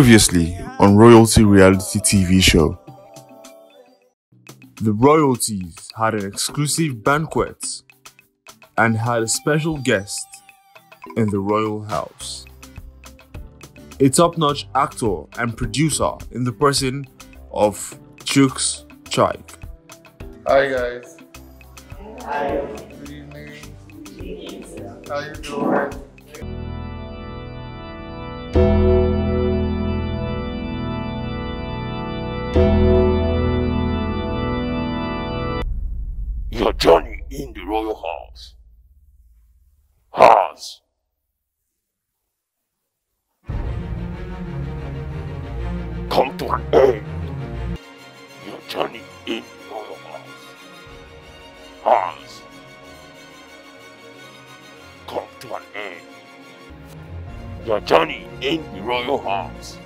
Previously on Royalty Reality TV show. The royalties had an exclusive banquet and had a special guest in the royal house. A top-notch actor and producer in the person of Chuks Chaik. Hi guys. Hi. Good evening. How you doing? Your journey in the royal house has come to an end. Your journey in the royal house has come to an end. Your journey in the royal house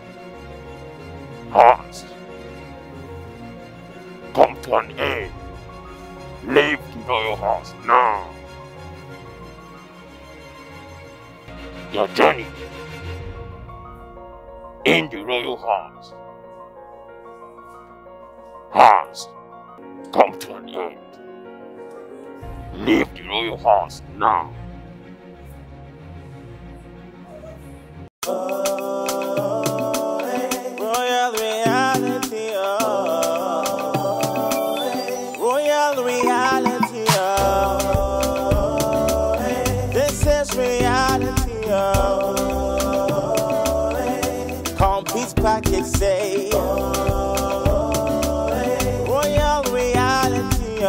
has come to an end. Leave the royal house now. Your journey in the royal house has come to an end. Leave the royal house now. Royal reality, royal reality, this is reality, complete package say, royal reality,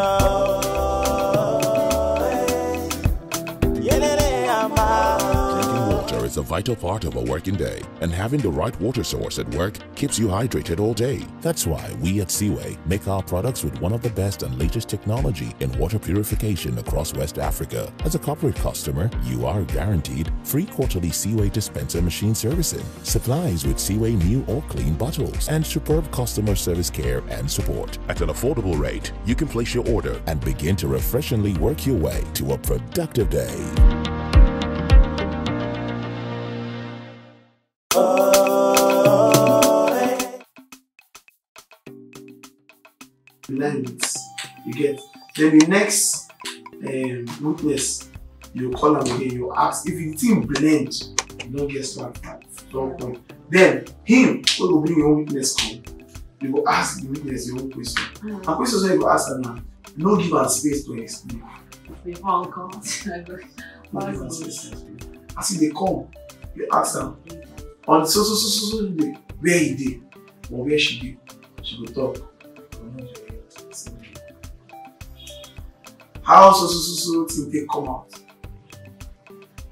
Drinking water is a vital part of a working day, and having the right water source at work keeps you hydrated all day. That's why we at Seaway make our products with one of the best and latest technology in water purification across West Africa. As a corporate customer, you are guaranteed free quarterly Seaway dispenser machine servicing, supplies with Seaway new or clean bottles, and superb customer service care and support. At an affordable rate, you can place your order and begin to refreshingly work your way to a productive day. Lengths you get. Then the next witness, you call him again, you ask if the team blend, you don't get swag at some point. Then him who will bring your own witness come, you go ask the witness your own question. And questions you go ask them now, no give am space to explain. Before come, No give am space to explain. As if they come, you ask them on so day, where he did or where she did, she will talk. How so thing they come out?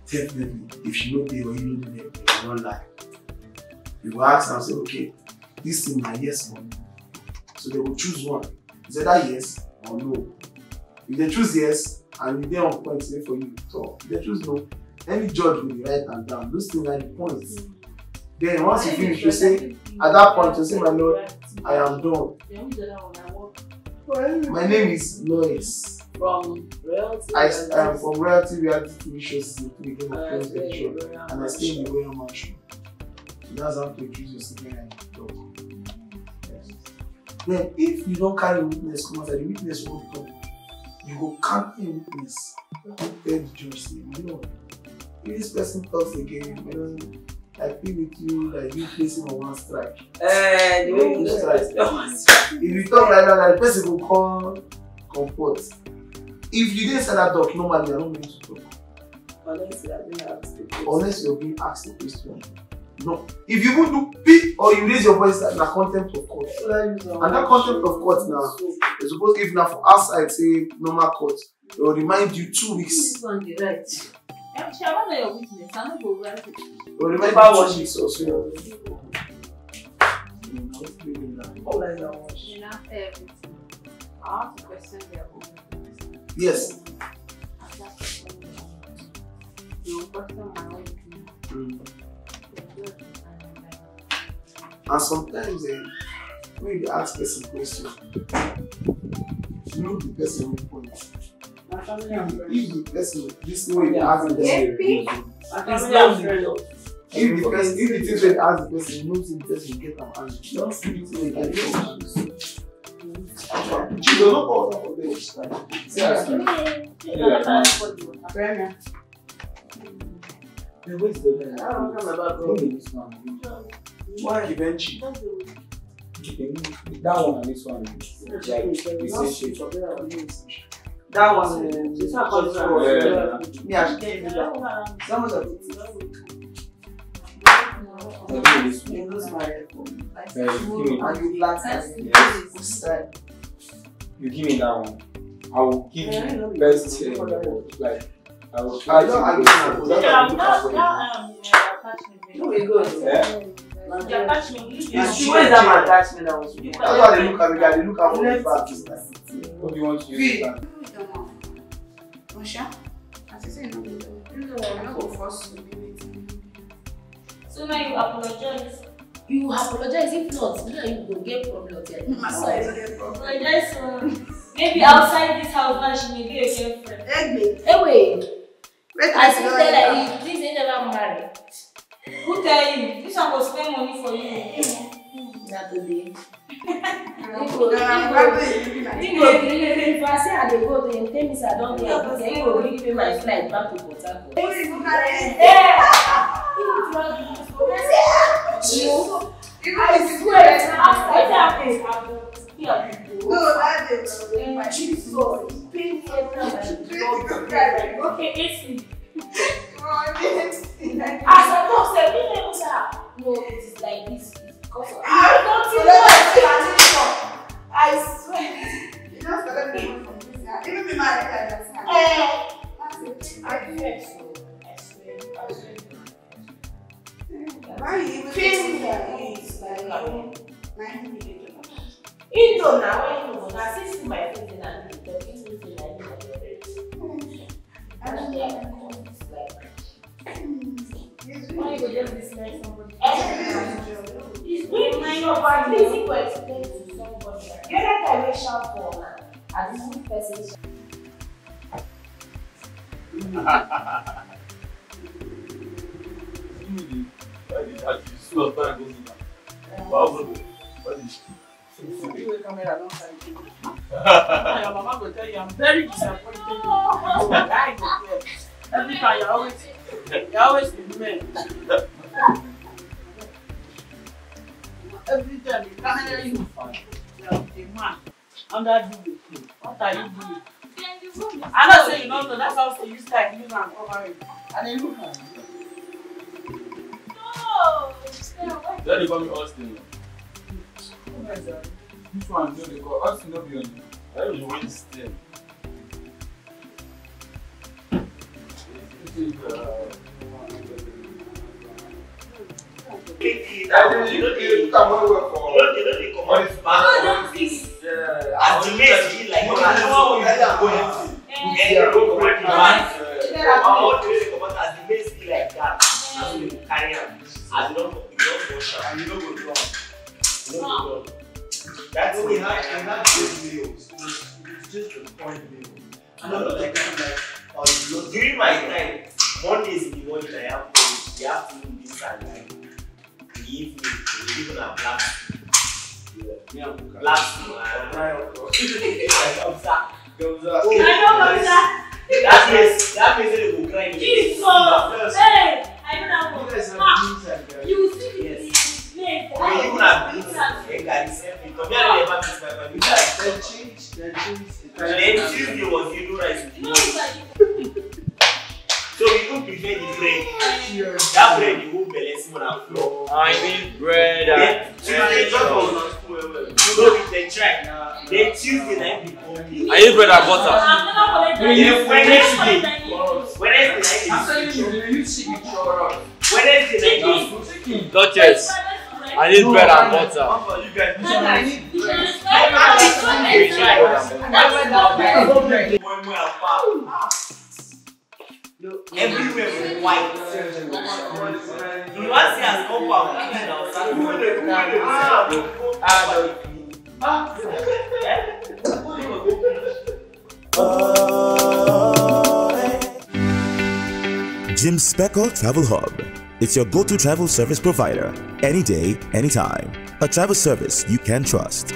Definitely, if she know they or you know they will not lie. You will ask and say, okay, this thing na yes or no. So they will choose one. Is either yes or no. If they choose yes, and they on point say for you to talk. If they choose no, any judge will write and down. Those things are the points. Then once you finish, you say, at that point, you say, my lord, I am done. My name is Lois. From Royalty. I am from Royalty Reality TV show season 3, Game of Thrones edition, and I stay in the Royal Mansion. So that's how to introduce yourself when I talk. Yes. Then, if you don't carry witness, come outside, the witness won't talk. You go count a witness. Tell the judge, say, you know, if this person talks again, you know, I feel with you like you placing on one strike. The way you strike. If you talk like that, the person will call comfort. If you didn't say that talk, normally you're not meant to talk. Unless you're being asked a question. No. If you would do P or you raise your voice in a contempt of court. And that contempt of court now, you're supposed if now for outside say normal court, they will remind you 2 weeks. This one the right. Your witness, I'm not going to They will remind you 2 weeks or so. I have to question their own. Yes. You question my own. And sometimes when you ask person question, you know the person will point. If the person this way you ask the person, it's not If the things that ask the person, you know the person get an answer. Don't see it when you get it. You don't know about that. Seriously. Where's the man? I don't know about this one. Why eventually? That one and this one. Like the same shape. That one. It's not called that. Me, I should tell you that. Some of the you lose my phone. And you black you give me that one. I will give you best like I will try to attachment. No, we go. The attachment. It's true. Where is that attachment that was? That's why they look at me. They look at me. What do you want to use? Osha, as I say, no, go force you. So now you apologize. You apologize if not, you will get problem. Apologize. Maybe outside this house now she may be a girlfriend. Hey, wait. I see that this ain't never married. Who tell you? This one will spend money for you. Not today. If I say I go to him, tell me I don't get it, he will give me my flight back to Port Harcourt. I swear, okay, easy. As I don't say, no, it is like this. Because I don't think I swear. You just got to be from this guy. Even me, my head, I swear. I swear. Why you even feeling that it's like 9 million? You don't know when you go, I see my face and I'm talking to you like why you just dislike somebody? It's good to show, but please you explain to somebody. You know that I will shout for her, and this good person. Your mama will tell you I'm very disappointed. Every time you're always in men. Every time you come here, you find you're a man under you. What are you doing? I'm not saying you don't know. That's how you start using and covering. And then look at me. No. They call me Austin. Which one do they call Austin? Not be on you. That was Winston. That's only high and not just meals. It's just the point meal. I don't know like during my time, Mondays in the morning I have college, the afternoon this and like the evening, even a black black that means they will cry. Jesus! Hey! I don't know. You see this? You have been Tuesday was rice. So we don't prefer the bread. That bread you won't balance on our floor. I need bread. Tuesday just was not well. So if they try, then Tuesday night we come. I need bread and butter. Wednesday night Duchess, I need bread and butter. Everywhere with white. You want to see us compound Jim Speckle Travel Hub, It's your go-to travel service provider, any day, anytime. A travel service you can trust.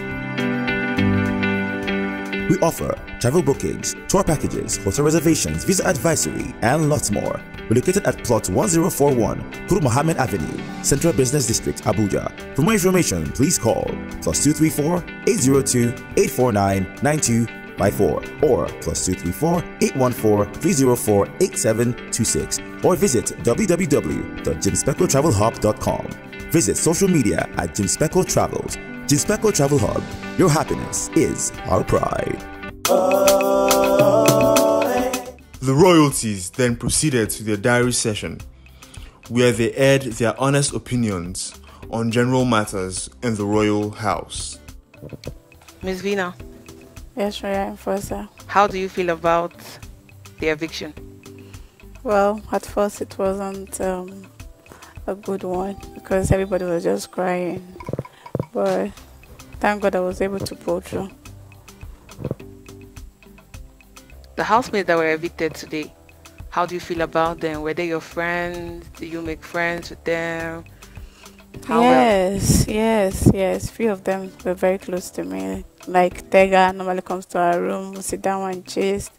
We offer travel bookings, tour packages, hotel reservations, visa advisory, and lots more. We're located at plot 1041, Kuru Mohammed Avenue, Central Business District, Abuja. For more information, please call +234 802 849 9254 or +234 814 304 8726 or visit www.jimspeckeltravelhub.com. Visit social media at Jim Speckle Travels. Jim Speckle Travel Hub. Your happiness is our pride. The royalties then proceeded to their diary session, where they aired their honest opinions on general matters in the royal house. Miss Vina. Yes, Raya Enforcer. How do you feel about the eviction? Well, at first it wasn't a good one because everybody was just crying. But thank God I was able to pull through. The housemates that were evicted today, how do you feel about them? Were they your friends? Did you make friends with them? Yes. Few of them were very close to me. Like Tega normally comes to our room, we sit down and gist.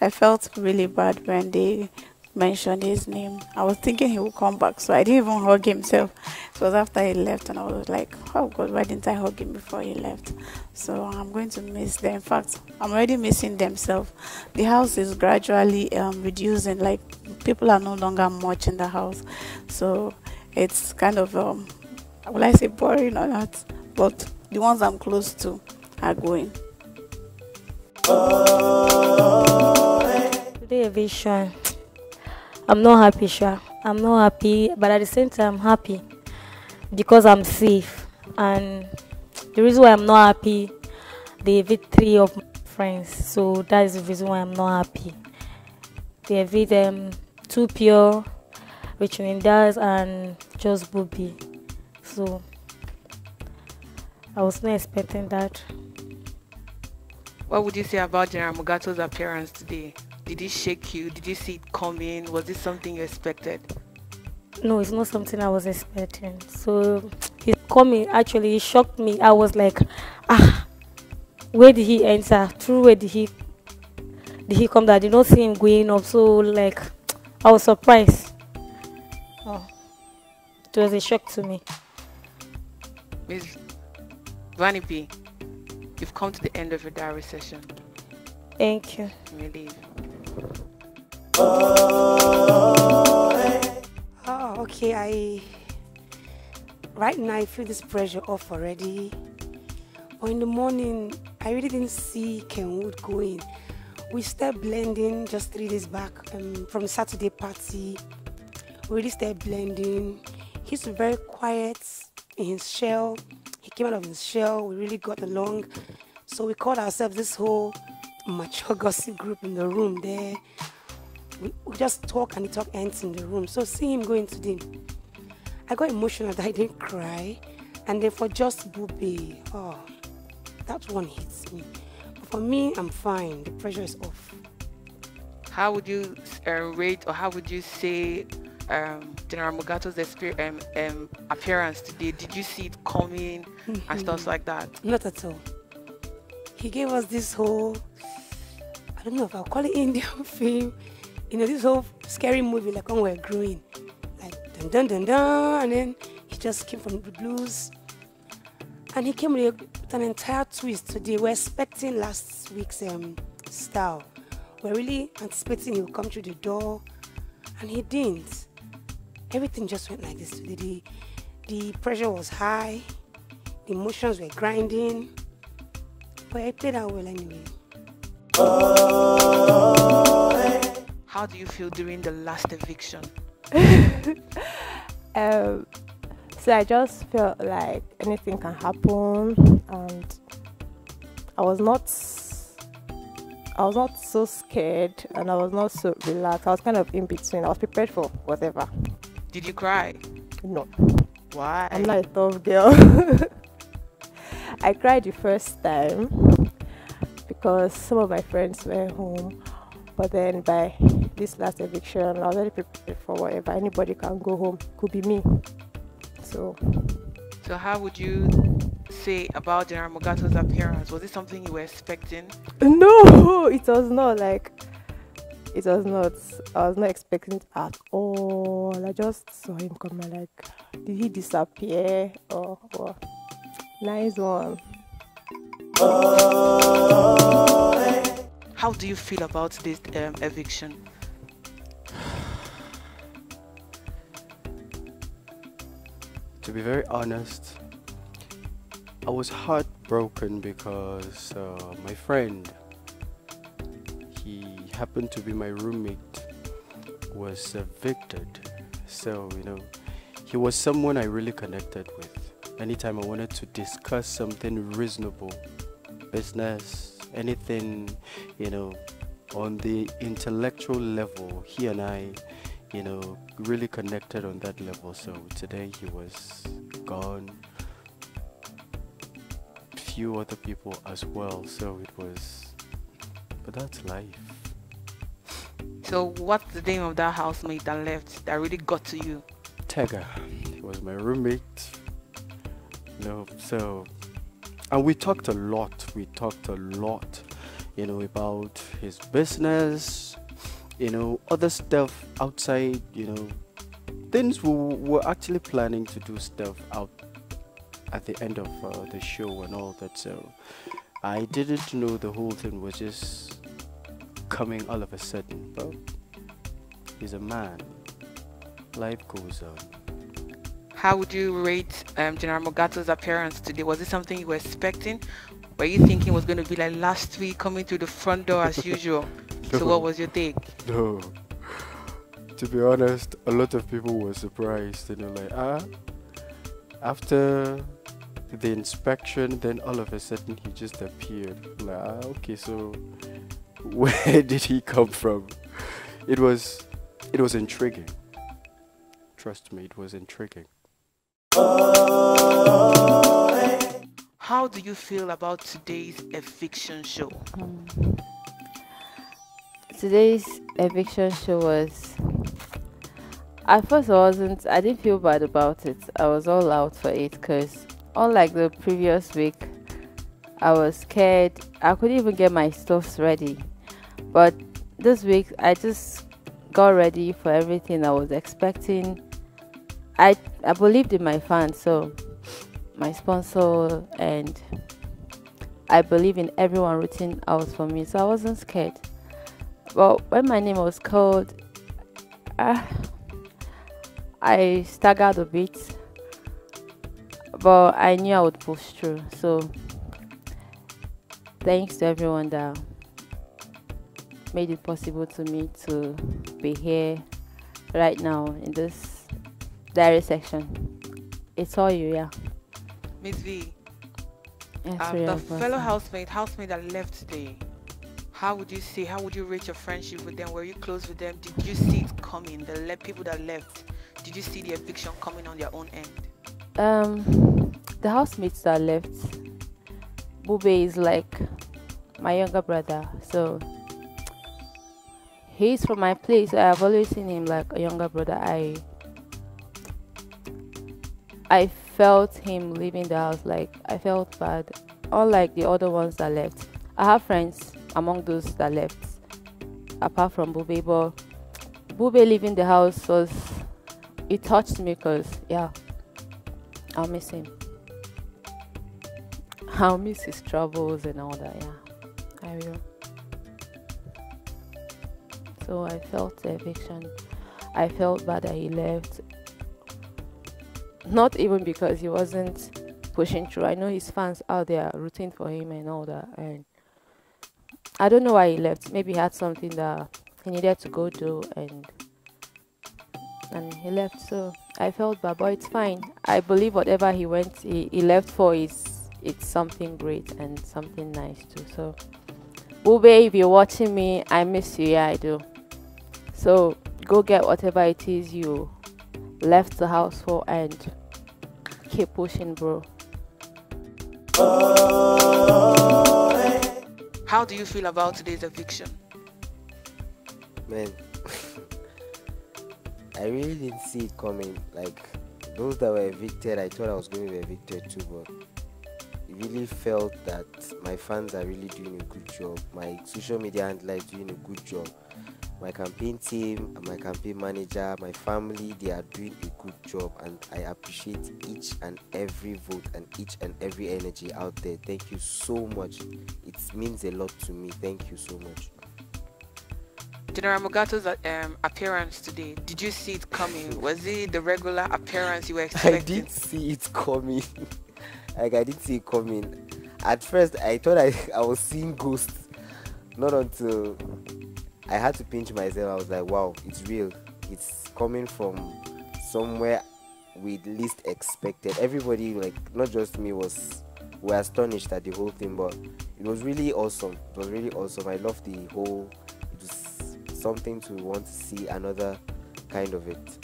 I felt really bad when they mentioned his name. I was thinking he would come back, so I didn't even hug himself. It was after he left and I was like, oh God, why didn't I hug him before he left? So I'm going to miss them. In fact, I'm already missing themselves. The house is gradually reducing, like people are no longer much in the house. So it's kind of, will I say boring or not? But the ones I'm close to are going. Today eviction, I'm not happy, sure. I'm not happy, but at the same time, I'm happy because I'm safe. And the reason why I'm not happy, they evict 3 of my friends, so that is the reason why I'm not happy. They evict 2 Pure, Richard Indas, and Just Bobby. So I was not expecting that. What would you say about General Mugato's appearance today? Did it shake you? Did you see it coming? Was this something you expected? No, it's not something I was expecting. So he's coming, actually, he shocked me. I was like, where did he enter? Through where did he come? I did not see him going up. So like, I was surprised. Oh, it was a shock to me. Miss Vani P, you've come to the end of your diary session. Thank you. You may leave. Oh, okay. Right now I feel this pressure off already. But in the morning, I really didn't see Kenwood going. We started blending just 3 days back from the Saturday party. We really started blending. He's very quiet in his shell. He came out of his shell. We really got along. So we called ourselves this whole mature gossip group in the room there. We just talk and he talk ends in the room. So seeing him going today, I got emotional that I didn't cry. And then for Just Bobby, oh, that one hits me. But for me, I'm fine. The pressure is off. How would you rate, or how would you say General Mugato's appearance today? Did you see it coming and stuff like that? Not at all. He gave us this whole, I don't know if I'll call it Indian film, you know, this whole scary movie like when we're growing, like dun dun dun dun, and then he just came from the blues, and he came with an entire twist today. We're expecting last week's style. We're really anticipating he would come through the door, and he didn't. Everything just went like this today. The pressure was high, the emotions were grinding, but I played out well anyway. How do you feel during the last eviction? So I just felt like anything can happen, and I was not so scared, and I was not so relaxed. I was kind of in between. I was prepared for whatever. Did you cry? No. Why? I'm not a tough girl. I cried the first time because some of my friends were home, but then by this last eviction, I was already prepared for whatever. Anybody can go home. Could be me. So how would you say about General Mogato's appearance? Was it something you were expecting? No, it was not. It was not. I was not expecting it at all. I just saw him coming. Like, did he disappear? Or what? Nice one. How do you feel about this eviction? To be very honest, I was heartbroken because my friend, he happened to be my roommate, was evicted. So, he was someone I really connected with. Anytime I wanted to discuss something reasonable, business, anything, on the intellectual level, he and I, really connected on that level. So today he was gone. Few other people as well. So but that's life. So what's the name of that housemate that left that really got to you? Tega. He was my roommate. And we talked a lot. About his business, other stuff outside, things we were actually planning to do stuff out at the end of the show and all that. So I didn't know the whole thing was just coming all of a sudden, but he's a man. Life goes on. How would you rate General Mogato's appearance today? Was it something you were expecting? Were you thinking it was going to be like last week, coming through the front door as usual? No. So what was your take? No. To be honest, a lot of people were surprised. After the inspection, then all of a sudden he just appeared. Okay, so where did he come from? It was intriguing. Trust me, it was intriguing. How do you feel about today's eviction show? Today's eviction show was, at first I didn't feel bad about it. I was all out for it because unlike the previous week, I was scared. I couldn't even get my stuffs ready. But this week, I just got ready for everything I was expecting. I believed in my fans, so my sponsor, and I believe in everyone rooting out for me, so I wasn't scared. But when my name was called, I staggered a bit, but I knew I would push through. So thanks to everyone that made it possible to me to be here right now in this diary section. It's all you, yeah. Miss V, Yes, the fellow housemate that left today, how would you rate your friendship with them? Were you close with them? Did you see it coming? The people that left, did you see the eviction coming on their own end? The housemates that left, Bube is like my younger brother, so he's from my place. I've always seen him like a younger brother. I felt him leaving the house, like I felt bad. Unlike the other ones that left, I have friends among those that left, apart from Bube. But Bube leaving the house it touched me because, yeah, I'll miss him. I'll miss his troubles and all that, yeah, I will. So I felt the eviction. I felt bad that he left. Not even because he wasn't pushing through. I know his fans out there rooting for him and all that. And I don't know why he left. Maybe he had something that he needed to go do, and he left. So I felt bad, but it's fine. I believe whatever he left for it's something great and something nice too. So Bube, if you're watching me, I miss you. Yeah, I do. So go get whatever it is you left the house for and keep pushing, bro. How do you feel about today's eviction? Man, I really didn't see it coming. Like, those that were evicted, I thought I was going to be evicted too, but it really felt that my fans are really doing a good job. My social media handler is doing a good job. My campaign team, my campaign manager, my family, they are doing a good job, and I appreciate each and every vote and each and every energy out there. Thank you so much. It means a lot to me. Thank you so much. General Mogato's appearance today, did you see it coming? Was it the regular appearance you were expecting? I did see it coming. Like, I did see it coming. At first, I thought I was seeing ghosts. Not until I had to pinch myself. I was like, wow, it's real. It's coming from somewhere we least expected. Everybody, like, not just me, were astonished at the whole thing, but it was really awesome. It was really awesome. I loved the whole, it was something to want to see another kind of it.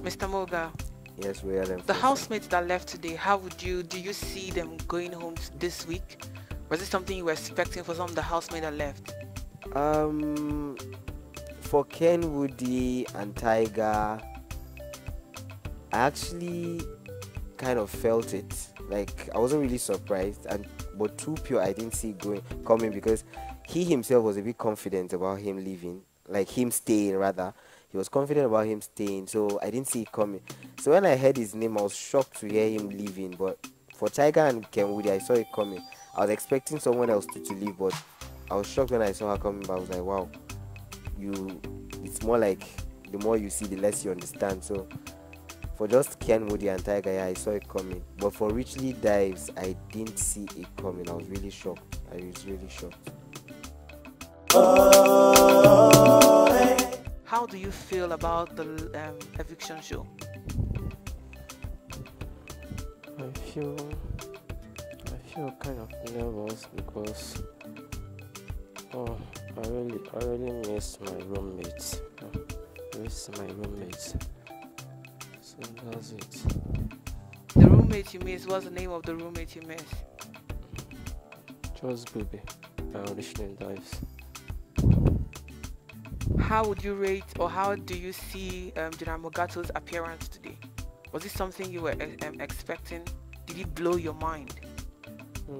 Mr. Moga. Yes, we are them. The housemates that left today, do you see them going home this week? Was it something you were expecting for some of the housemates that left? For Ken, Woody, and Tiger, I actually kind of felt it. Like, I wasn't really surprised, but Too Pure, I didn't see coming, because he himself was a bit confident about him leaving, like him staying rather. He was confident about him staying, so I didn't see it coming. So when I heard his name, I was shocked to hear him leaving. But for Tiger and Ken Woody, I saw it coming. I was expecting someone else to leave, but I was shocked when I saw her coming. But I was like, wow, it's more like the more you see, the less you understand. So for just Ken Woody and Tiger, yeah, I saw it coming. But for Richly Dives, I didn't see it coming. I was really shocked. I was really shocked. How do you feel about the eviction show? I feel kind of nervous because I really miss my roommates. So that's it. The roommate you miss, what's the name of the roommate you miss? Just Baby by Richly Dives. How would you rate, or how do you see General Mogato's appearance today? Was it something you were expecting? Did it blow your mind?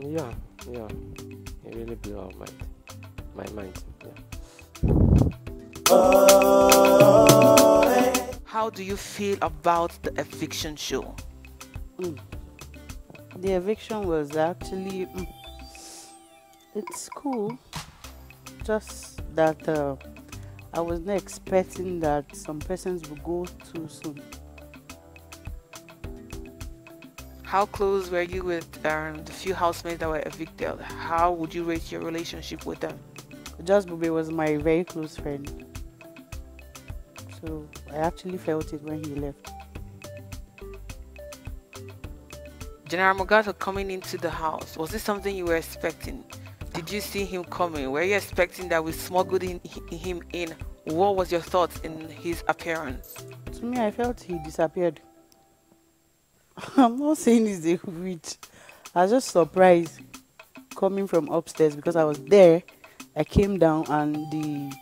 Yeah, it really blew out my mind. Yeah. How do you feel about the eviction show? The eviction was actually it's cool. Just that I was not expecting that some persons would go too soon. How close were you with the few housemates that were evicted? How would you rate your relationship with them? Just Bube was my very close friend. So I actually felt it when he left. General Mogato coming into the house, was this something you were expecting? Did you see him coming? Were you expecting that we smuggled him in? What was your thoughts in his appearance? To me, I felt he disappeared. I'm not saying he's a witch. I was just surprised coming from upstairs because I was there. I came down and the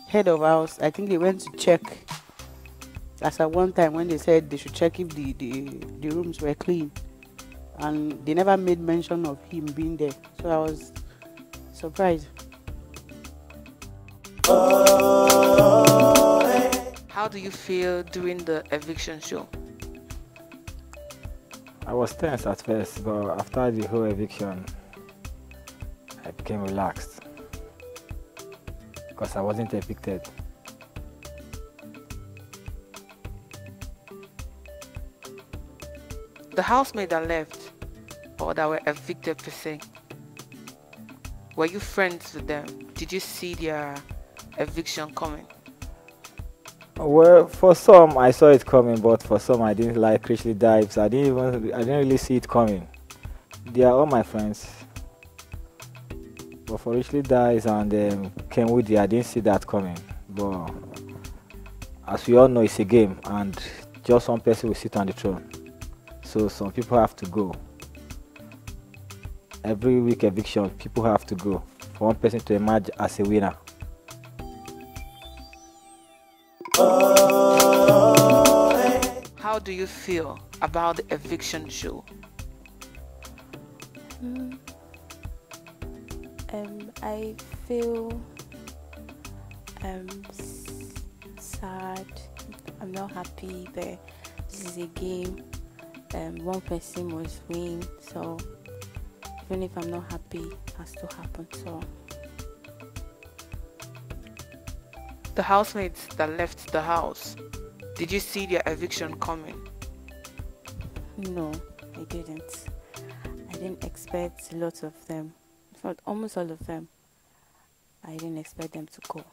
head of house, I think they went to check. As at one time when they said they should check if the rooms were clean. And they never made mention of him being there. So I was surprised. How do you feel during the eviction show? I was tense at first, but after the whole eviction, I became relaxed because I wasn't evicted. The housemates that left or that were evicted per se, were you friends with them? Did you see their eviction coming? Well, for some I saw it coming, but for some I didn't like Richly Dives. I didn't really see it coming. They are all my friends. But for Richly Dives and Ken Woody, I didn't see that coming. But as we all know, it's a game and just one person will sit on the throne. So some people have to go. Every week eviction, people have to go for one person to emerge as a winner. do you feel about the eviction show? I feel sad. I'm not happy that this is a game. One person must win, so even if I'm not happy, it has to happen. So The housemates that left the house, did you see their eviction coming? no, I didn't. I didn't expect lots of them. In fact, almost all of them. I didn't expect them to go.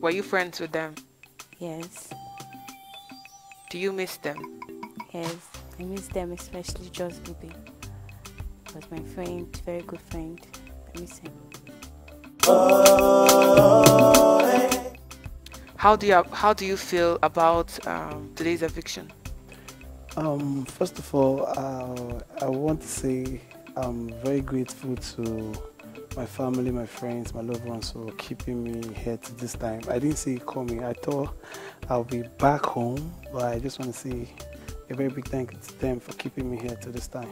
Were you friends with them? Yes, Do you miss them? yes, I miss them, especially Just Bubi. He was my friend, very good friend. I miss him. How do you feel about today's eviction? First of all, I want to say I'm very grateful to my family, my friends, my loved ones for keeping me here to this time. I didn't see it coming. I thought I'll be back home, but I just want to say a very big thank you to them for keeping me here to this time.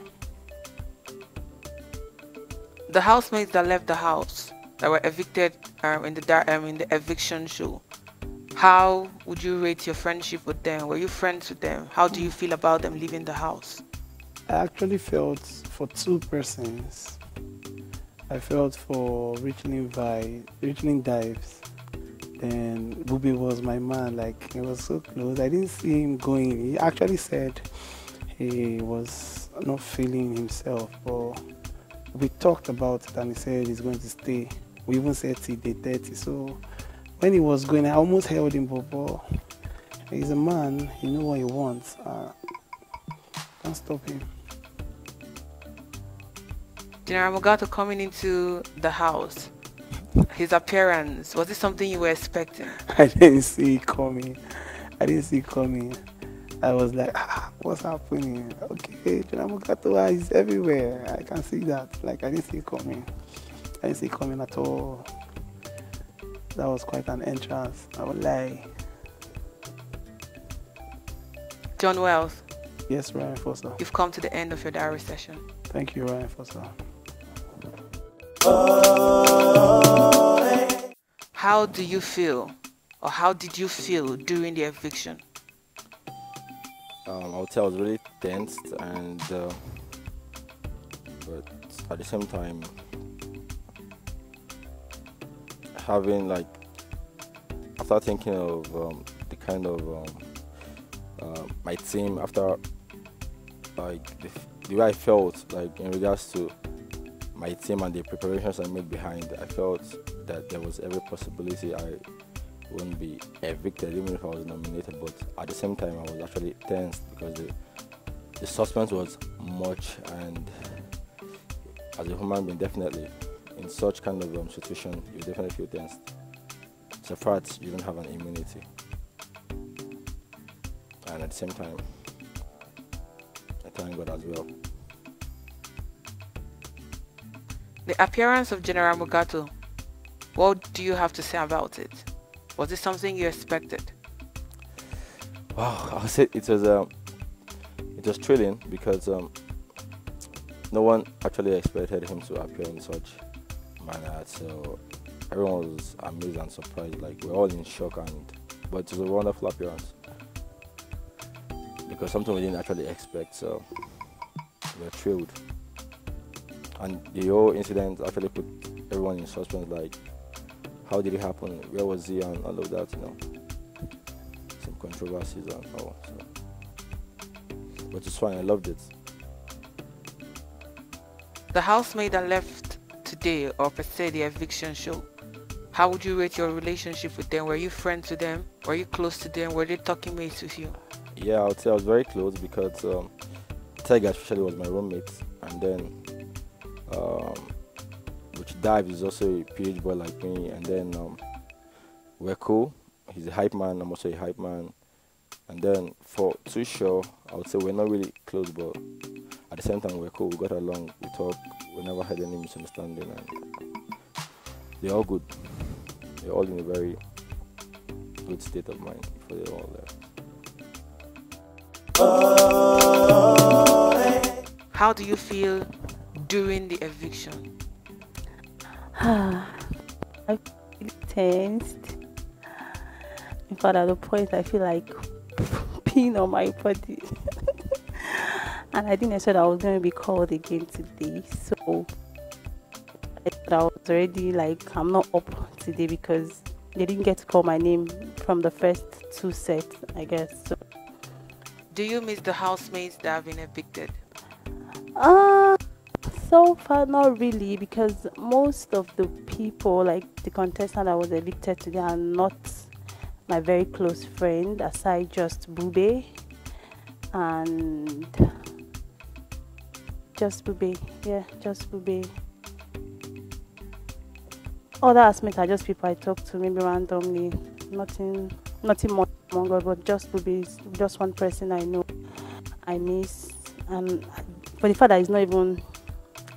The housemates that left the house, that were evicted in the eviction show, how would you rate your friendship with them? Were you friends with them? How do you feel about them leaving the house? I actually felt for two persons. I felt for Richling Dives. Then Bubi was my man, like he was so close. I didn't see him going. He actually said he was not feeling himself, but we talked about it and he said he's going to stay. We even said till day 30. So when he was going, I almost held him, but he's a man, he knows what he wants. Can't stop him. General Mugato coming into the house, his appearance, was it something you were expecting? I didn't see it coming. I was like, what's happening? Okay, General Mugato is everywhere. I can see that. Like, I didn't see it coming. I didn't see it coming at all. That was quite an entrance. I would lie. John Wells. Yes, Ryan Foster. You've come to the end of your diary session. Thank you, Ryan Foster. How do you feel, or how did you feel during the eviction? I would say I was really tensed, and but at the same time, having like, after thinking of the kind of my team, after like the way I felt like in regards to my team and the preparations I made behind, I felt that there was every possibility I wouldn't be evicted even if I was nominated. But at the same time, I was actually tensed because the suspense was much, and as a human being, definitely in such kind of situation, you definitely feel tensed. So far, you don't have an immunity, and at the same time, I thank God as well. The appearance of General Mugato, what do you have to say about it? Was it something you expected? Wow, I would say it was thrilling because no one actually expected him to appear in such manner. So everyone was amazed and surprised. Like, we're all in shock, but it was a wonderful appearance because something we didn't actually expect. So we're thrilled. And the whole incident actually put everyone in suspense, like, how did it happen, where was he, and all of that, some controversies and all. So. But it's fine, I loved it. The housemaid that left today, or per se the eviction show, how would you rate your relationship with them? Were you friends with them? Were you close to them? Were they talking mates with you? Yeah, I would say I was very close because Tiger especially was my roommate, and then which Dives is also a PH boy like me, and then we're cool. He's a hype man, I'm also a hype man. And then for Too Sure, I would say we're not really close, but at the same time we're cool, we got along, we talk, we never had any misunderstanding, and they're all good. They're all in a very good state of mind before they all left. How do you feel during the eviction? I feel tensed. In fact, at the point I feel like peeing on my body. And I didn't expect I was going to be called again today. So I was already like, I'm not up today because they didn't get to call my name from the first 2 sets, I guess. So, do you miss the housemates that have been evicted? So far, not really, because most of the people, like the contestant that was evicted today, are not my very close friend, aside just Bube and just Bube. Yeah, just Bube. Other housemates are just people I talk to maybe randomly. Nothing more among us, but just Bube is just one person I know I miss. And for the fact that he's not even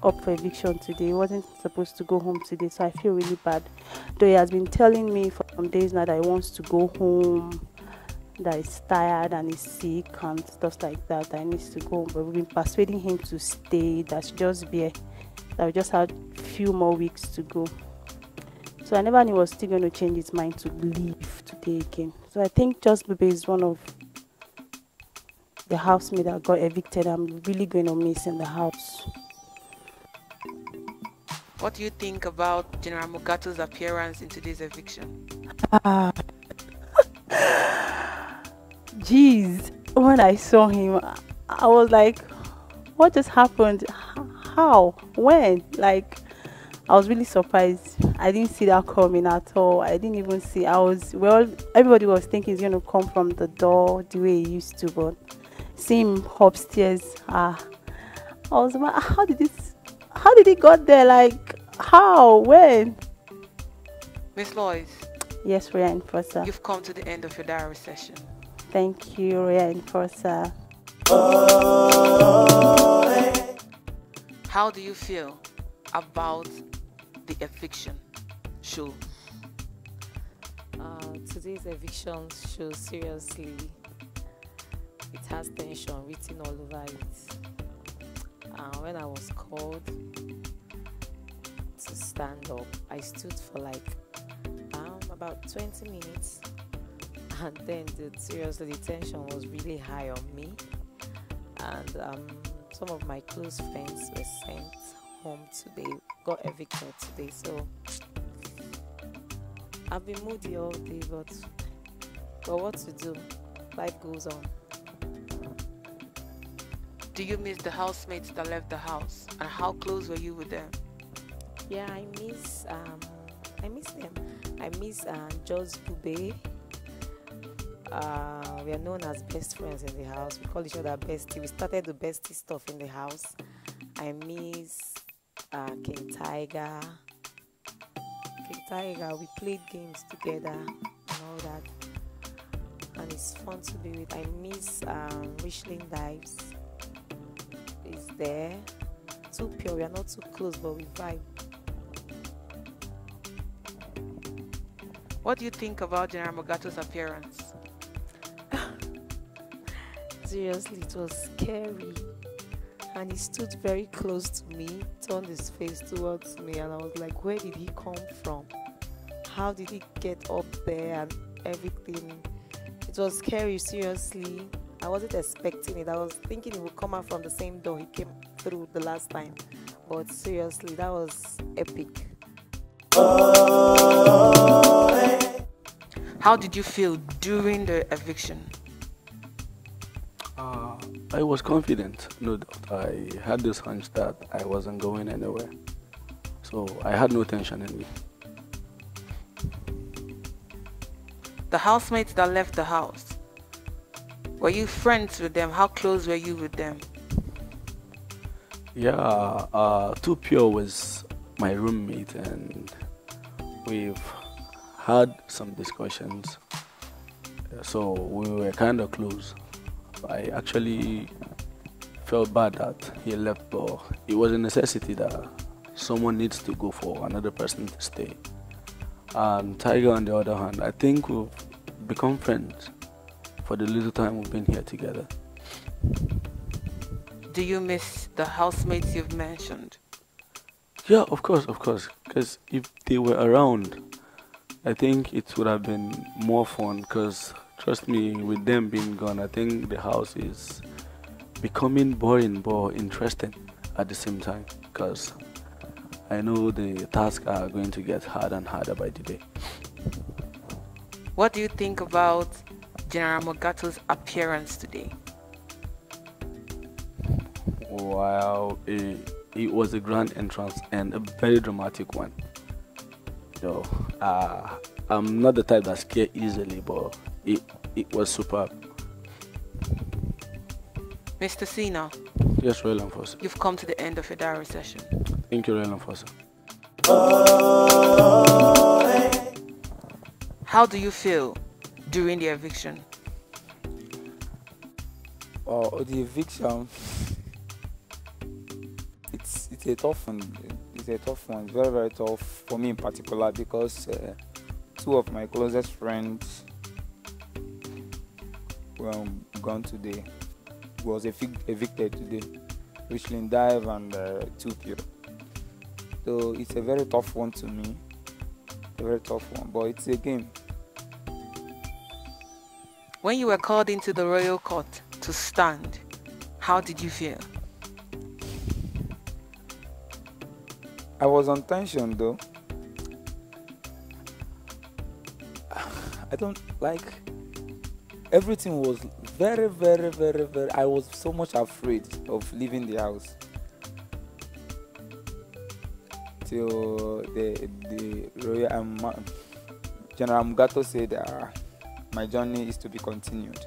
up for eviction today, he wasn't supposed to go home today, so I feel really bad. Though he has been telling me for some days now that he wants to go home, that he's tired and he's sick and stuff like that, that he needs to go home. But we've been persuading him to stay, that should just be that we just had a few more weeks to go. So I never knew he was still going to change his mind to leave today again. So I think Just Bube is one of the housemates that got evicted. I'm really going to miss in the house. What do you think about General Mugato's appearance in today's eviction? Jeez, when I saw him, I was like, what just happened? How? When? Like, I was really surprised. I didn't see that coming at all. I didn't even see. Everybody was thinking he's going to come from the door the way he used to, but seeing him upstairs, I was like, how did he got there? Like, how? When? Miss Lois. Yes, Roya Enforcer. You've come to the end of your diary session. Thank you, Roya Enforcer. How do you feel about the eviction show? Today's eviction show, seriously, it has tension written all over it. When I was called to stand up, I stood for like about 20 minutes, and then seriously the tension was really high on me, and some of my close friends were sent home today, got evicted today, so I've been moody all day, but what to do? Life goes on. Do you miss the housemates that left the house, and how close were you with them? Yeah, I miss them. I miss Just Bube. We are known as best friends in the house. We call each other bestie. We started the bestie stuff in the house. I miss King Tiger. We played games together and all that, and it's fun to be with. I miss Richling Dives. Is there too pure? We are not too close, but we vibe. What do you think about General Mugato's appearance? Seriously, it was scary, and he stood very close to me, turned his face towards me, and I was like, where did he come from? How did he get up there and everything? It was scary, seriously. I wasn't expecting it. I was thinking he would come out from the same door he came through the last time, but seriously, that was epic. How did you feel during the eviction? I was confident, no doubt. I had this hunch that I wasn't going anywhere, so I had no tension in me. The housemates that left the house, were you friends with them? How close were you with them? Yeah, Too Pure was my roommate, and we've had some discussions, so we were kind of close. I actually felt bad that he left, but it was a necessity that someone needs to go for another person to stay. And Tiger, on the other hand, I think we've become friends for the little time we've been here together. Do you miss the housemates you've mentioned? Yeah, of course. Because if they were around, I think it would have been more fun. Because trust me, with them being gone, I think the house is becoming boring but interesting at the same time. Because I know the tasks are going to get harder and harder by the day. What do you think about General Mogato's appearance today? Wow, it was a grand entrance and a very dramatic one. So, I'm not the type that scared easily, but it was superb. Mr. Sina. Yes, Royal Enforcer. You've come to the end of your diary session. Thank you, Royal Enforcer. How do you feel during the eviction? The eviction, it's a tough one. It's a tough one. Very, very tough for me in particular because two of my closest friends were gone today. Was evicted today, Richland Dive and Tupio. So it's a very tough one to me. A very tough one, but it's a game. When you were called into the royal court to stand, how did you feel? I was on tension though. I don't like. Everything was very, very, very, very. I was so much afraid of leaving the house. Till the royal General Mugato said my journey is to be continued.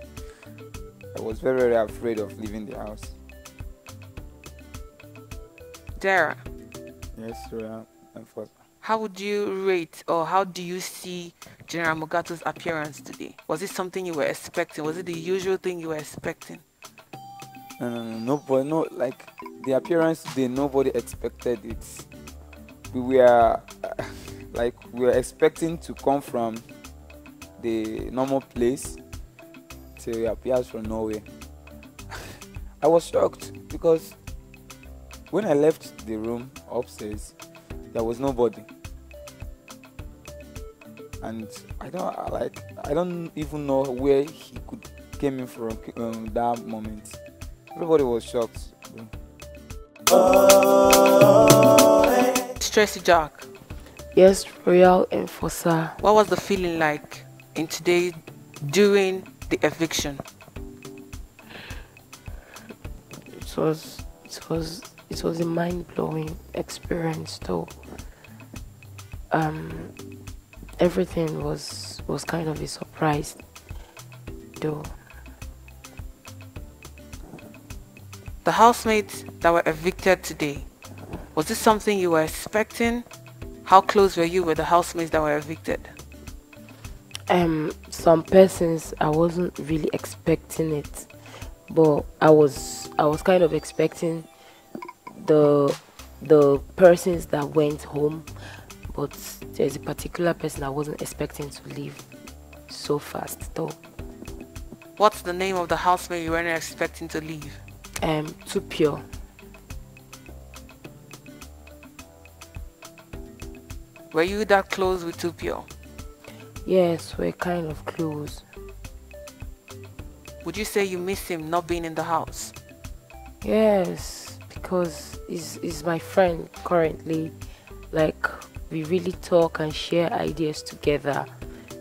I was very, very afraid of leaving the house. Dara. Yes, Royal Enforcer. How would you rate or how do you see General Mogato's appearance today? Was it something you were expecting? Was it the usual thing you were expecting? No, like the appearance today, nobody expected it. We were expecting to come from the normal place till he appears from nowhere. I was shocked because when I left the room upstairs, there was nobody, and I don't even know where he could came in from that moment. Everybody was shocked. Tracy Jack. Yes, Royal Enforcer. What was the feeling like in today during the eviction? It was a mind-blowing experience though. Everything was kind of a surprise though. The housemates that were evicted today, was this something you were expecting? How close were you with the housemates that were evicted? Some persons I wasn't really expecting it, but I was kind of expecting the persons that went home, but there's a particular person I wasn't expecting to leave so fast though. What's the name of the housemate you weren't expecting to leave? Tupio. Were you that close with Tupio? Yes, we're kind of close. Would you say you miss him not being in the house? Yes, because he's my friend currently. Like, we really talk and share ideas together.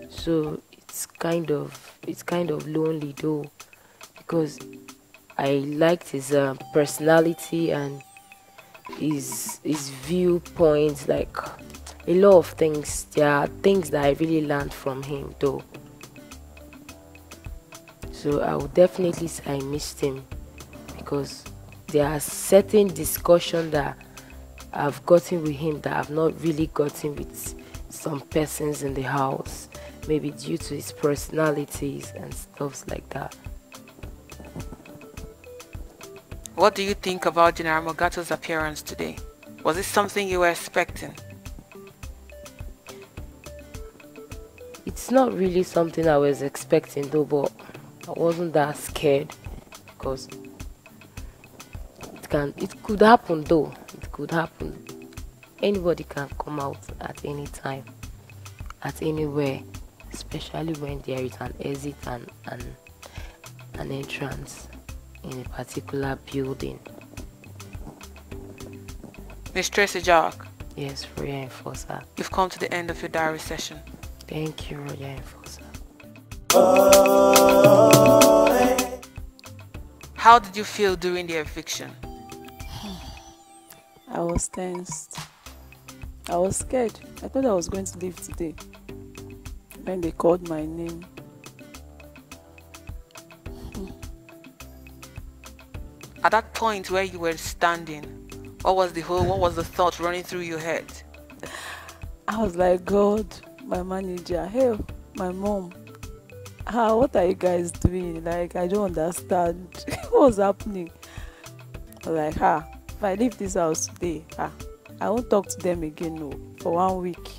So it's kind of lonely though, because I liked his personality and his viewpoints, like a lot of things. There are things that I really learned from him though. So I would definitely say I missed him, because there are certain discussions that I've gotten with him that I've not really gotten with some persons in the house, maybe due to his personalities and stuff like that. What do you think about General Mogato's appearance today? Was it something you were expecting? It's not really something I was expecting though, but I wasn't that scared because It could happen though. It could happen. Anybody can come out at any time, at anywhere, especially when there is an exit and an entrance in a particular building. Miss Tracy Jack. Yes, Royal Enforcer. You've come to the end of your diary session. Thank you, Royal Enforcer. How did you feel during the eviction? I was tensed. I was scared. I thought I was going to leave today. When they called my name. At that point where you were standing, what was the thought running through your head? I was like, God, my manager, hey, my mom, what are you guys doing? Like, I don't understand. What's happening? I was like, if I leave this house today, I won't talk to them again, no, for 1 week.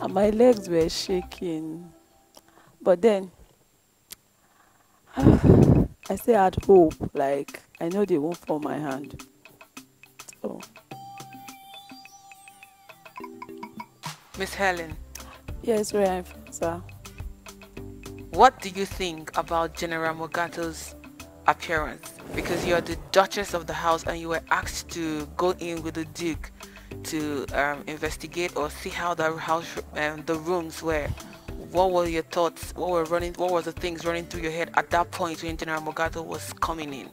And my legs were shaking. But then, I still had hope. Like, I know they won't fall my hand. So. Miss Helen. Yes, Royal Enforcer. What do you think about General Mogato's appearance? Because you're the Duchess of the house and you were asked to go in with the Duke to investigate or see how the house, the rooms were. What were your thoughts? What were the things running through your head at that point when General Mogato was coming in?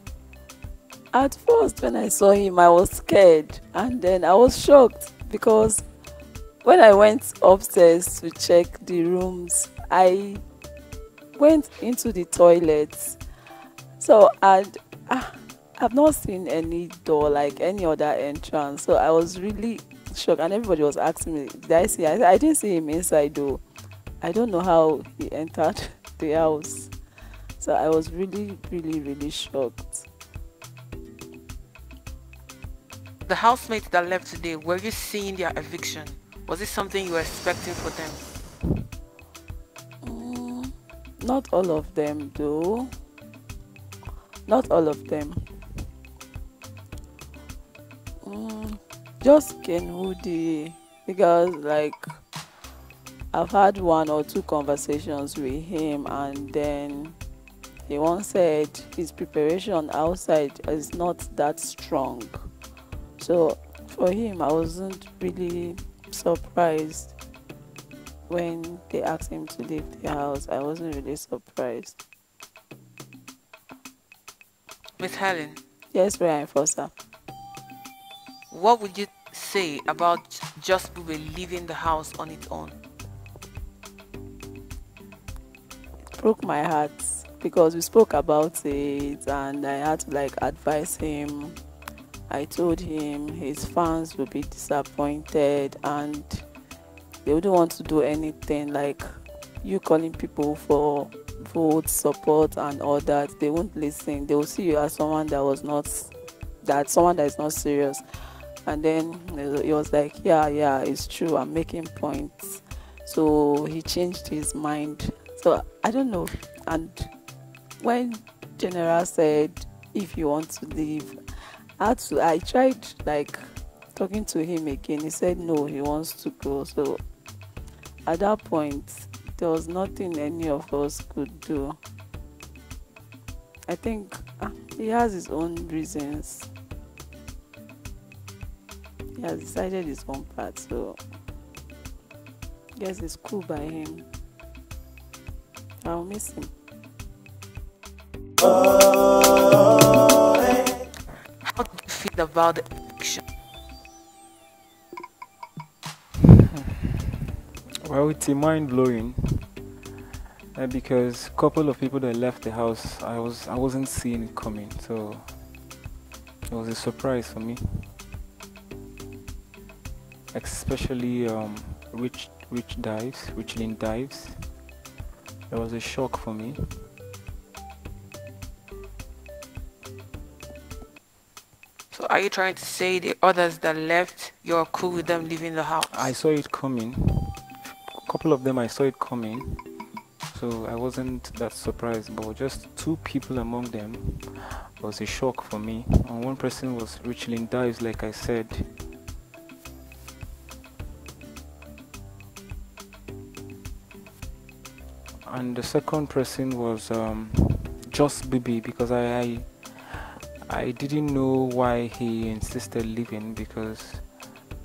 At first, when I saw him, I was scared, and then I was shocked because when I went upstairs to check the rooms, I went into the toilets. So I've not seen any door like any other entrance. So I was really shocked, and everybody was asking me, did I see? I didn't see him inside though. I don't know how he entered the house. So I was really, really, really shocked. The housemates that left today, were you seeing their eviction? Was it something you were expecting for them? Not all of them though. Not all of them. Just Kenwoody, because like I've had 1 or 2 conversations with him, and then he once said his preparation outside is not that strong. So for him, I wasn't really surprised when they asked him to leave the house. I wasn't really surprised. Miss Helen. Yes, Royal Enforcer. What would you say about Just Bube leaving the house on its own? It broke my heart because we spoke about it and I had to like advise him. I told him his fans would be disappointed and they wouldn't want to do anything like you calling people for vote, support and all that. They won't listen. They will see you as someone that is not serious. And then he was like, yeah, it's true, I'm making points. So he changed his mind. So I don't know. And when General said, if you want to leave, I tried like talking to him again. He said no, he wants to go. So at that point, there was nothing any of us could do. I think he has his own reasons. He has decided his own part, so yes, it's cool by him. I'll miss him. How do you feel about the eviction? Well, it's mind-blowing because a couple of people that left the house, I wasn't seeing it coming, so it was a surprise for me. Especially Richlin Dives. It was a shock for me. So are you trying to say the others that left, you're cool with them leaving the house? I saw it coming. A couple of them I saw it coming. so I wasn't that surprised. But just 2 people among them was a shock for me. And one person was Richelin Dives, like I said. And the second person was Just Bibi, because I didn't know why he insisted leaving, because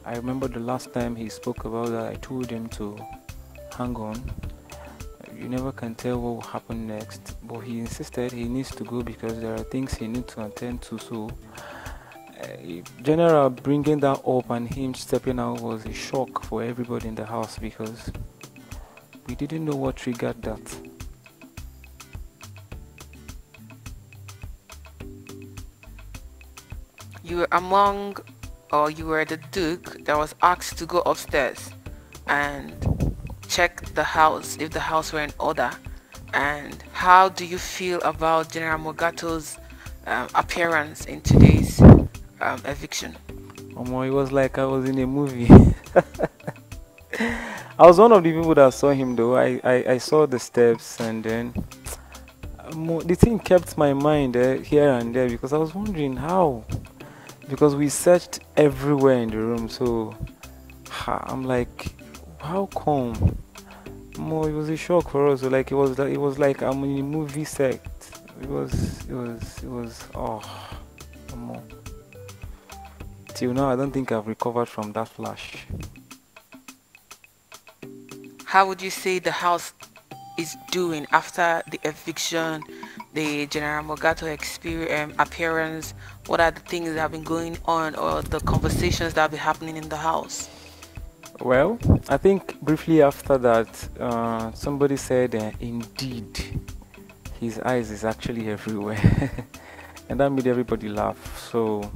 I remember the last time he spoke about that, I told him to hang on. You never can tell what will happen next, but he insisted he needs to go because there are things he needs to attend to. So General bringing that up and him stepping out was a shock for everybody in the house, because we didn't know what triggered that. You were among, or you were the Duke that was asked to go upstairs and check the house, if the house were in order. And how do you feel about General Mogato's appearance in today's eviction? It was like I was in a movie. I was one of the people that saw him though. I saw the steps, and then the thing kept my mind here and there, because I was wondering how. Because we searched everywhere in the room, so I'm like, how come? It was a shock for us. So like it was like I'm in a movie set. It was till now I don't think I've recovered from that flash. How would you say the house is doing after the eviction, the General Mogato appearance? What are the things that have been going on, or the conversations that have been happening in the house? Well, I think briefly after that, somebody said, indeed, his eyes is actually everywhere. And that made everybody laugh. So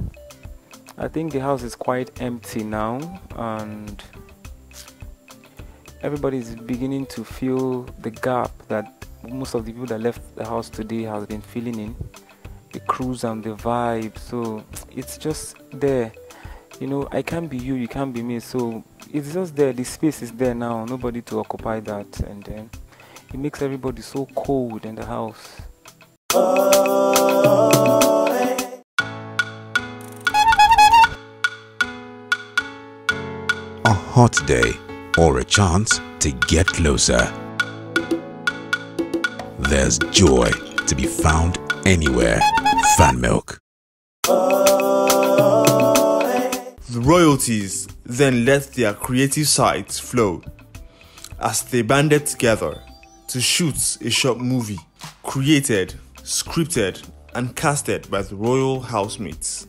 I think the house is quite empty now, and everybody is beginning to feel the gap that most of the people that left the house today has been feeling in. The cruise and the vibe. So it's just there. You know, I can't be you, you can't be me. So it's just there. The space is there now. Nobody to occupy that. And then it makes everybody so cold in the house. A hot day or a chance to get closer. There's joy to be found anywhere. Fan Milk. The royalties then let their creative sides flow as they banded together to shoot a short movie created, scripted, and casted by the royal housemates.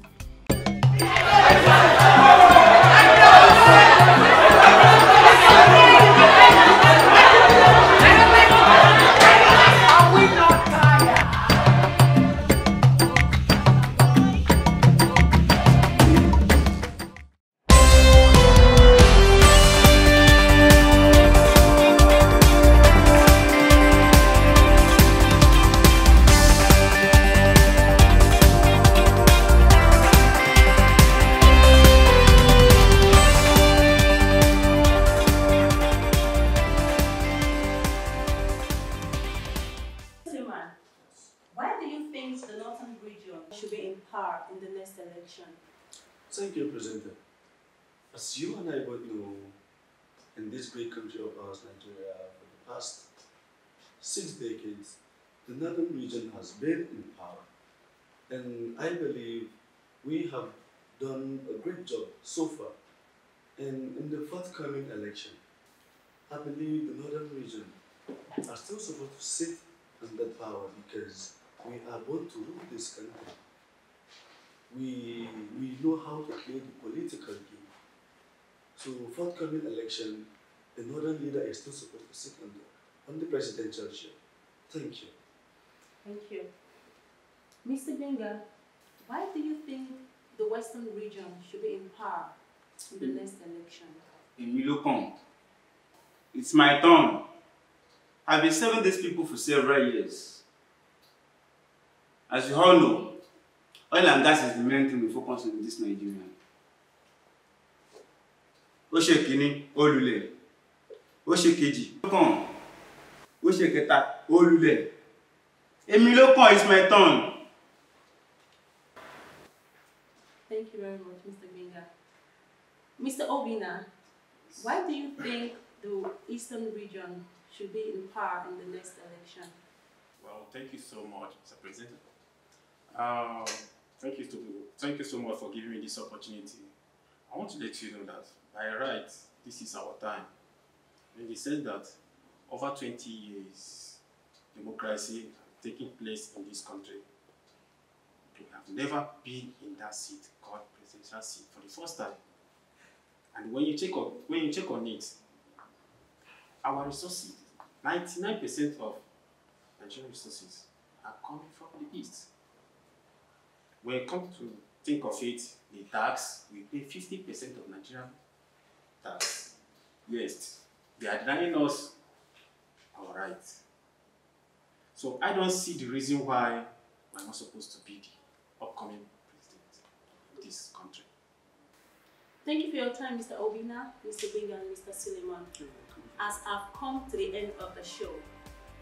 Thank you, Presenter. As you and I both know, in this great country of ours, Nigeria, for the past 6 decades, the northern region has been in power. And I believe we have done a great job so far. And in the forthcoming election, I believe the northern region are still supposed to sit in that power, because we are born to rule this country. We know how to play the political game. So forthcoming election, the northern leader is still supposed to sit on the presidential chair. Thank you. Thank you. Mr. Benga, why do you think the western region should be in power in the next election? Emilio, it's my turn. I've been serving these people for several years. As you all know, oil and gas is the main thing we focus on in this Nigeria. Oshekini, Olule, Oshekeji. Osheketa, Olule. Emilokon is my turn. Thank you very much, Mr. Benga. Mr. Obina, why do you think the Eastern region should be in power in the next election? Well, thank you so much, Mr. President. Thank you so much for giving me this opportunity. I want to let you know that by right, this is our time. And he said that over 20 years, democracy taking place in this country. We have never been in that seat called presidential seat for the first time. And when you check on it, our resources, 99% of Nigerian resources are coming from the east. When it comes to think of it, the tax, we pay 50% of Nigerian tax. Yes, they are denying us our rights. So I don't see the reason why we're not supposed to be the upcoming president of this country. Thank you for your time, Mr. Obina, Mr. Benga, and Mr. Suleiman. As I've come to the end of the show,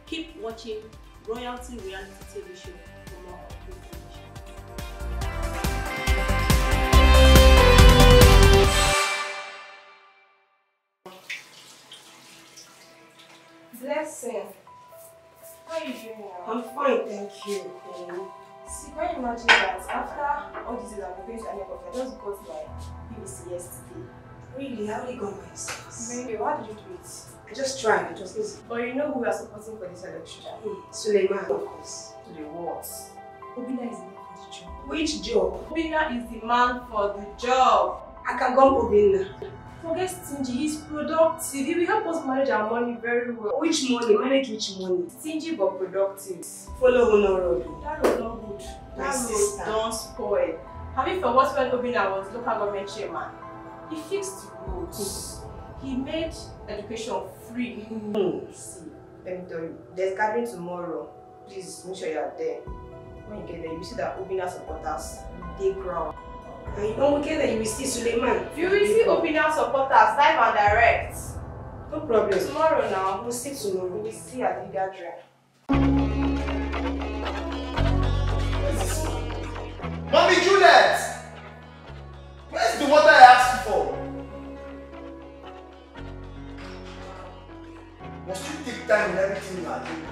keep watching Royalty Reality TV Show for more information. Blessing. How are you doing now? I'm fine, thank you. See, can you imagine that after all these days I've been going to Anekov, I just got my PVC yesterday. Really? How did you got my results? Very well. How did you do it? I just tried, it was easy. But you know who we are supporting for this election? Suleiman, of course. To the what? Obina is the man for the job. Which job? Obina is the man for the job. I can go Obina. Forget Stingy, he's productive. He will help us manage our money very well. Which money? Manage which money? Stingy but productive. Follow Honor Road. That was not good. My That sister. road don't spoil. Have you forgot when Obina was local government chairman? He fixed roads. He made education free. See, let me tell you, there's gathering tomorrow. Please make sure you are there. When you get there, you see that Obina supporters, they grow. And when we get there, you will see Suleiman. You will see Obina supporters live and direct. No problem. Tomorrow now. We'll see tomorrow. We will see at the gathering. Mommy Juliet! Where's the water I asked you for? Must you take time in everything you are doing?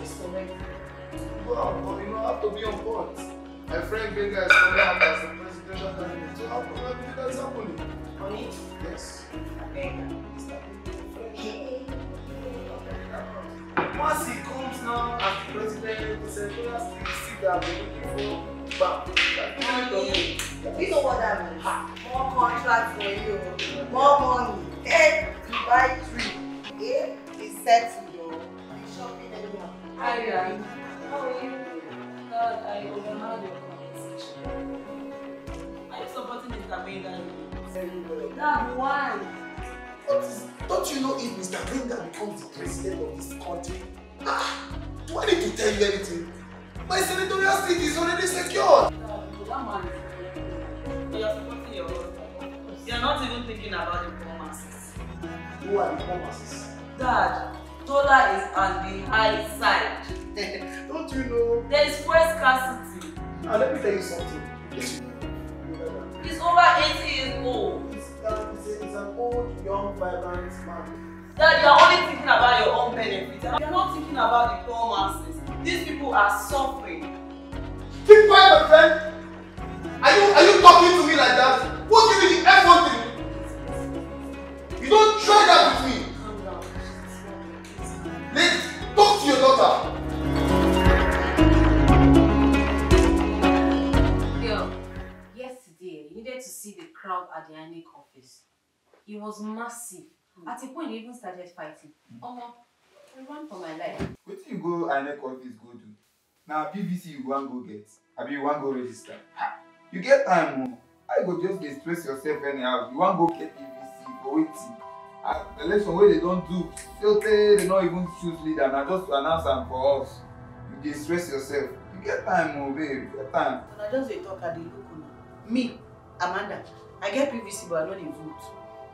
Sorry. Well, you know, I have to be on point. My friend Benga is coming out as the presidential candidate, so how probably that's happening? On it? Yes. Once he comes now as the president, the senatorial seat that I've been looking for, bam. You know what that means? More contracts for you, more money. Hey, you buy 3. Eh? It's settled, though. You shopping anyhow. Hi, Ryan. How are you? God, I overheard your conversation. Are you supporting Mr. Benga? That one. Don't you know if Mr. Benga becomes the president of this country? Do I need to tell you anything? My senatorial seat is already secured. That man is you are supporting your husband. You are not even thinking about the poor masses. Who are the poor masses? Dad, dollar is on the high side. Don't you know? There is fuel scarcity. Now let me tell you something. He's over 80 years old. He's an old, young, vibrant man. Dad, you are only thinking about your own benefits. You are not thinking about the poor masses. These people are suffering. Keep quiet, my friend. Are you talking to me like that? What give you the F1 thing? You don't try that with me. Calm down. Let's talk to your daughter. Yo, yesterday you needed to see the crowd at the INEC office. It was massive. At a point, they even started fighting. I ran for my life. What you go INEC office go do? Now PVC you want go get. I mean you want go register. You get time. I go just dey stress yourself anyhow. You want go get PVC for waiting. Election where they don't do, they don't even choose leader. Now just to announce them for us. You dey stress yourself. You get time, babe. You get time. And I just dey talk at the look Me, Amanda, I get PVC, but I know they vote.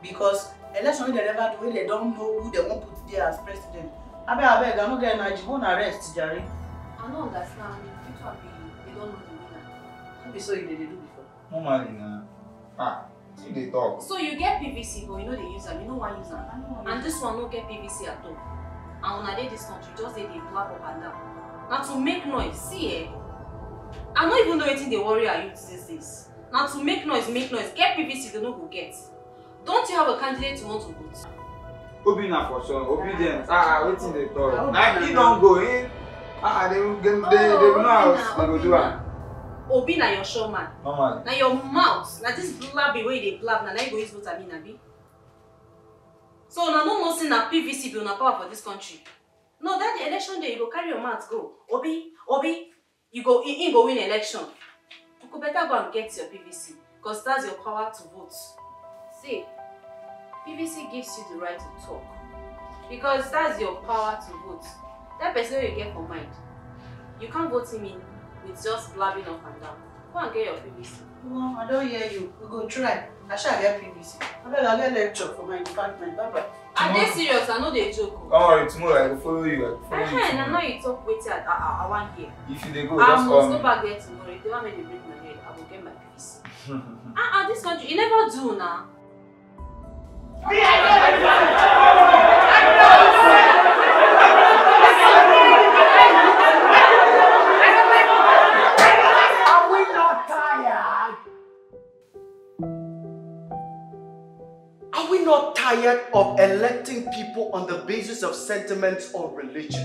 Because election they never do, they don't know who they want to put there as president. I beg, I'm not getting a won't arrest, Jerry. I don't understand. It will be, they don't know the winner. How be so you did do before? Normally, see they talk. So you get PVC, but you know they use them. You know why use them? And this one don't get PVC at all. And when I did this country, just they blab up and down. Now to make noise, see I don't even know anything they worry are you these days. Now to make noise, get PVC, they know who gets. Don't you have a candidate you want to vote? Obina for sure, obedient. Waiting they talk. Now he don't go in. They will know how they go do it. Obina your showman. Normally. Now your mouth, now this blabby way they blab, now you go use what I mean, Abi. So now no saying that PVC be on power for this country. No, that the election day you go carry your mouth go. Obi, you go in go win election. You could better go and get your PVC, because that's your power to vote. See, PVC gives you the right to talk. Because that's your power to vote. That person you get for mind. You can't vote him in with just blabbing up and down. Go and get your PVC. No, I don't hear you. We go try. I shall get PVC. I'll get lecture for my department. Bye-bye. Are they serious? I know they joke. Don't worry, tomorrow I will follow you. I know you talk wait till I want here. If you go, I just must come. go back there tomorrow. If they want me to break my head, I will get my PVC. This country, you never do now. Are we not tired? Are we not tired of electing people on the basis of sentiments or religion?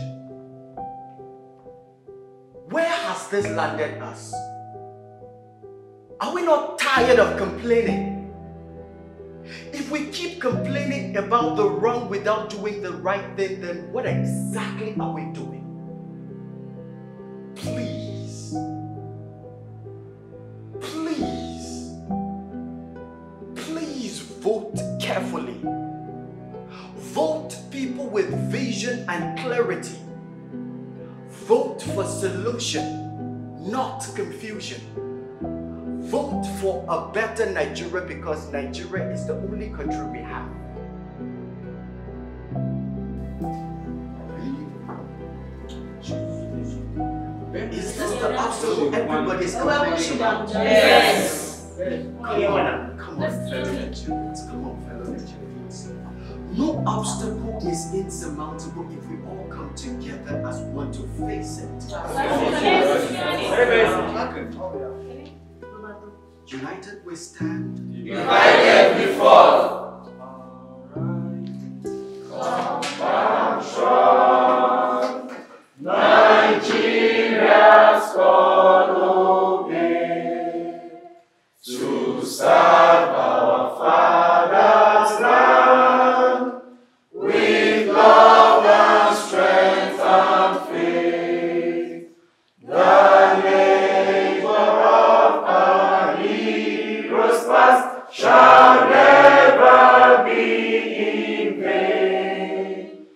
Where has this landed us? Are we not tired of complaining? If we keep complaining about the wrong without doing the right thing, then what exactly are we doing? Please, please vote carefully. Vote people with vision and clarity. Vote for solution, not confusion. Vote for a better Nigeria, because Nigeria is the only country we have. Is this the obstacle everybody's complaining about? Yes. Come on, fellow Nigerians. No obstacle is insurmountable if we all come together as one to face it. United we stand. United we fall. Nigeria's called obey to serve our father's land with love and strength and faith. The labor of our heroes past shall never be in vain.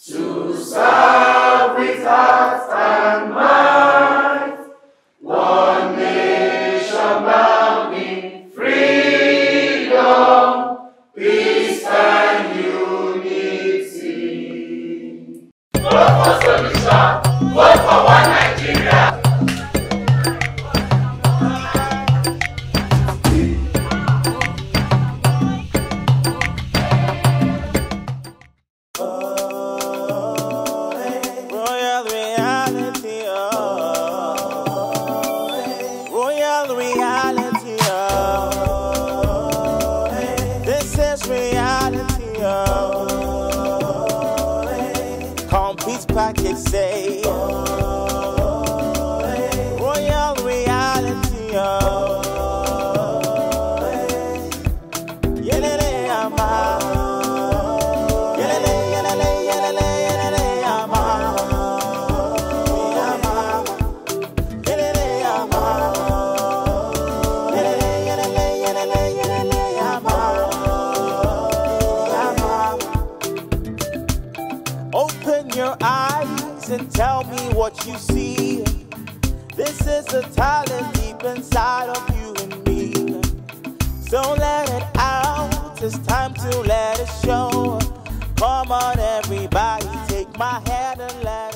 To serve with heart and might, one nation bound in freedom, peace and unity. Vote for solution, vote for one Nigeria. Package say royal reality, yelele ama, yelele yelele yelele yelele ama, yelele ama, yelele yelele yelele yelele ama. Open your eyes and tell me what you see. This is the talent deep inside of you and me. So let it out, it's time to let it show. Come on everybody, take my hand and let it